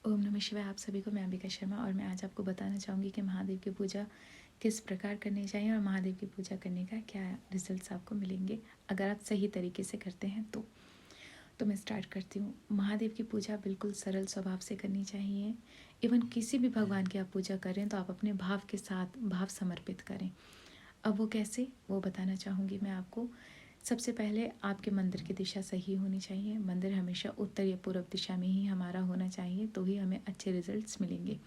ओम नमः शिवाय। आप सभी को मैं अंबिका शर्मा और मैं आज आपको बताना चाहूँगी कि महादेव की पूजा किस प्रकार करनी चाहिए और महादेव की पूजा करने का क्या रिजल्ट्स आपको मिलेंगे अगर आप सही तरीके से करते हैं तो मैं स्टार्ट करती हूँ। महादेव की पूजा बिल्कुल सरल स्वभाव से करनी चाहिए। इवन किसी भी भगवान की आप पूजा करें तो आप अपने भाव के साथ भाव समर्पित करें। अब वो कैसे, वो बताना चाहूँगी मैं आपको। सबसे पहले आपके मंदिर की दिशा सही होनी चाहिए। मंदिर हमेशा उत्तर या पूर्व दिशा में ही हमारा होना चाहिए, तो ही हमें अच्छे रिजल्ट्स मिलेंगे।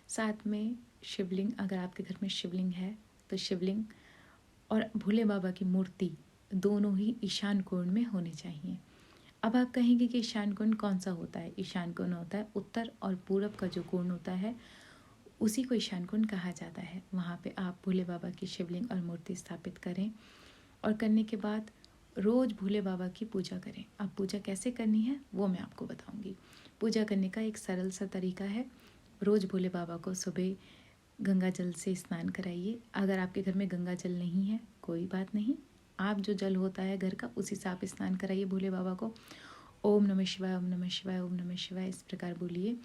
साथ में शिवलिंग, अगर आपके घर में शिवलिंग है तो शिवलिंग और भोले बाबा की मूर्ति दोनों ही ईशान कोण में होने चाहिए। अब आप कहेंगे कि ईशान कोण कौन सा होता है? ईशान कोण होता है उत्तर और पूरब का जो कोण होता है, उसी को ईशान कोण कहा जाता है। वहाँ पे आप भोले बाबा की शिवलिंग और मूर्ति स्थापित करें और करने के बाद रोज़ भोले बाबा की पूजा करें। अब पूजा कैसे करनी है वो मैं आपको बताऊंगी। पूजा करने का एक सरल सा तरीका है। रोज़ भोले बाबा को सुबह गंगा जल से स्नान कराइए। अगर आपके घर में गंगा जल नहीं है कोई बात नहीं, आप जो जल होता है घर का उसी से आप स्नान कराइए भोले बाबा को। ओम नमः शिवाय, ओम नमः शिवाय, ओम नमः शिवाय इस प्रकार बोलिए।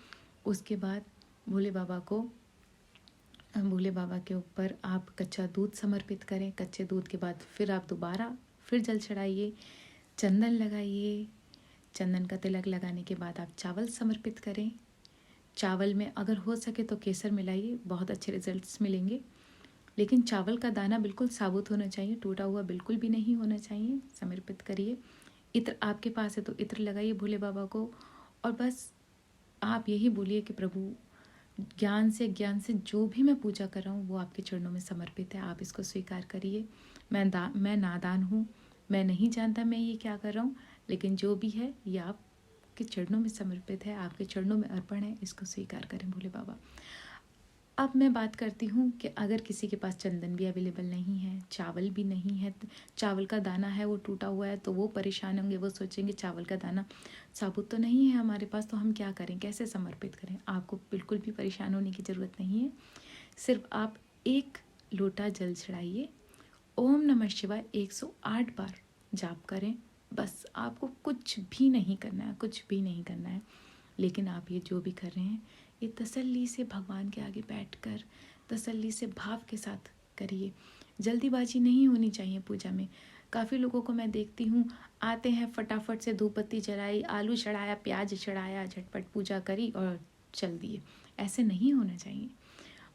उसके बाद भोले बाबा को भोले बाबा के ऊपर आप कच्चा दूध समर्पित करें। कच्चे दूध के बाद फिर आप दोबारा फिर जल चढ़ाइए, चंदन लगाइए। चंदन का तिलक लगाने के बाद आप चावल समर्पित करें। चावल में अगर हो सके तो केसर मिलाइए, बहुत अच्छे रिजल्ट्स मिलेंगे। लेकिन चावल का दाना बिल्कुल साबुत होना चाहिए, टूटा हुआ बिल्कुल भी नहीं होना चाहिए। समर्पित करिए। इत्र आपके पास है तो इत्र लगाइए भोले बाबा को और बस आप यही बोलिए कि प्रभु ज्ञान से जो भी मैं पूजा कर रहा हूँ वो आपके चरणों में समर्पित है, आप इसको स्वीकार करिए। मैं नादान हूँ, मैं नहीं जानता मैं ये क्या कर रहा हूँ, लेकिन जो भी है ये आपके चरणों में समर्पित है, आपके चरणों में अर्पण है, इसको स्वीकार करें भोले बाबा। अब मैं बात करती हूँ कि अगर किसी के पास चंदन भी अवेलेबल नहीं है, चावल भी नहीं है, चावल का दाना है वो टूटा हुआ है, तो वो परेशान होंगे। वो सोचेंगे चावल का दाना साबुत तो नहीं है हमारे पास, तो हम क्या करें, कैसे समर्पित करें। आपको बिल्कुल भी परेशान होने की ज़रूरत नहीं है। सिर्फ आप एक लोटा जल चढ़ाइए, ओम नमः शिवाय 108 बार जाप करें। बस आपको कुछ भी नहीं करना है, कुछ भी नहीं करना है। लेकिन आप ये जो भी कर रहे हैं ये तसल्ली से भगवान के आगे बैठकर तसल्ली से भाव के साथ करिए। जल्दीबाजी नहीं होनी चाहिए पूजा में। काफ़ी लोगों को मैं देखती हूँ, आते हैं फटाफट से धूप बत्ती जलाई, आलू चढ़ाया, प्याज चढ़ाया, झटपट पूजा करी और चल दिए। ऐसे नहीं होना चाहिए।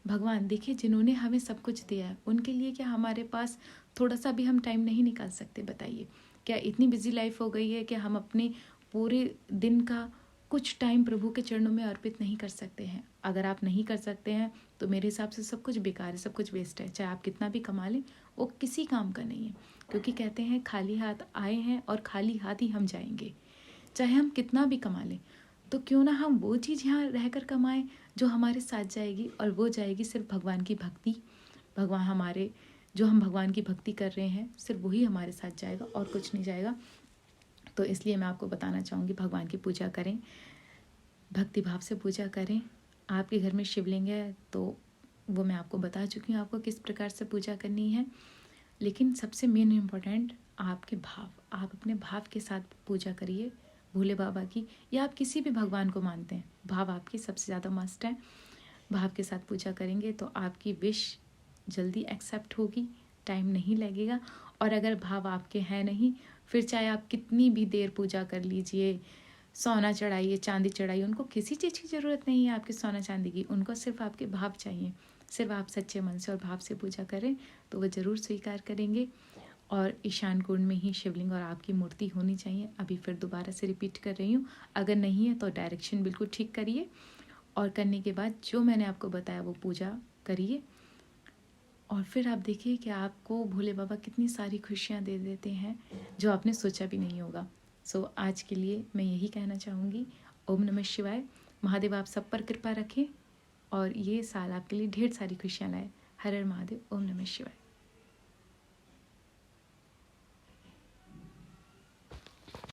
भगवान देखिए, जिन्होंने हमें सब कुछ दिया है उनके लिए क्या हमारे पास थोड़ा सा भी हम टाइम नहीं निकाल सकते? बताइए, क्या इतनी बिजी लाइफ हो गई है कि हम अपने पूरे दिन का कुछ टाइम प्रभु के चरणों में अर्पित नहीं कर सकते हैं? अगर आप नहीं कर सकते हैं तो मेरे हिसाब से सब कुछ बेकार है, सब कुछ वेस्ट है। चाहे आप कितना भी कमा लें वो किसी काम का नहीं है, क्योंकि कहते हैं खाली हाथ आए हैं और खाली हाथ ही हम जाएंगे। चाहे हम कितना भी कमा लें, तो क्यों ना हम वो चीज़ यहाँ रहकर कमाएं जो हमारे साथ जाएगी, और वो जाएगी सिर्फ भगवान की भक्ति। भगवान हमारे, जो हम भगवान की भक्ति कर रहे हैं सिर्फ वही हमारे साथ जाएगा और कुछ नहीं जाएगा। तो इसलिए मैं आपको बताना चाहूँगी, भगवान की पूजा करें, भक्ति भाव से पूजा करें। आपके घर में शिवलिंग है तो वो मैं आपको बता चुकी हूँ आपको किस प्रकार से पूजा करनी है। लेकिन सबसे मेन इम्पोर्टेंट आपके भाव, आप अपने भाव के साथ पूजा करिए भोले बाबा की, या आप किसी भी भगवान को मानते हैं, भाव आपकी सबसे ज़्यादा मस्ट है। भाव के साथ पूजा करेंगे तो आपकी विश जल्दी एक्सेप्ट होगी, टाइम नहीं लगेगा। और अगर भाव आपके हैं नहीं, फिर चाहे आप कितनी भी देर पूजा कर लीजिए, सोना चढ़ाइए, चांदी चढ़ाइए, उनको किसी चीज़ की ज़रूरत नहीं है आपके सोना चांदी की, उनको सिर्फ आपके भाव चाहिए। सिर्फ आप सच्चे मन से और भाव से पूजा करें तो वो ज़रूर स्वीकार करेंगे। और ईशान कोण में ही शिवलिंग और आपकी मूर्ति होनी चाहिए। अभी फिर दोबारा से रिपीट कर रही हूँ, अगर नहीं है तो डायरेक्शन बिल्कुल ठीक करिए और करने के बाद जो मैंने आपको बताया वो पूजा करिए। और फिर आप देखिए कि आपको भोले बाबा कितनी सारी खुशियाँ दे देते हैं जो आपने सोचा भी नहीं होगा। सो आज के लिए मैं यही कहना चाहूँगी, ओम नमः शिवाय। महादेव आप सब पर कृपा रखें और ये साल आपके लिए ढेर सारी खुशियाँ लाए। हर हर महादेव, ओम नमः शिवाय।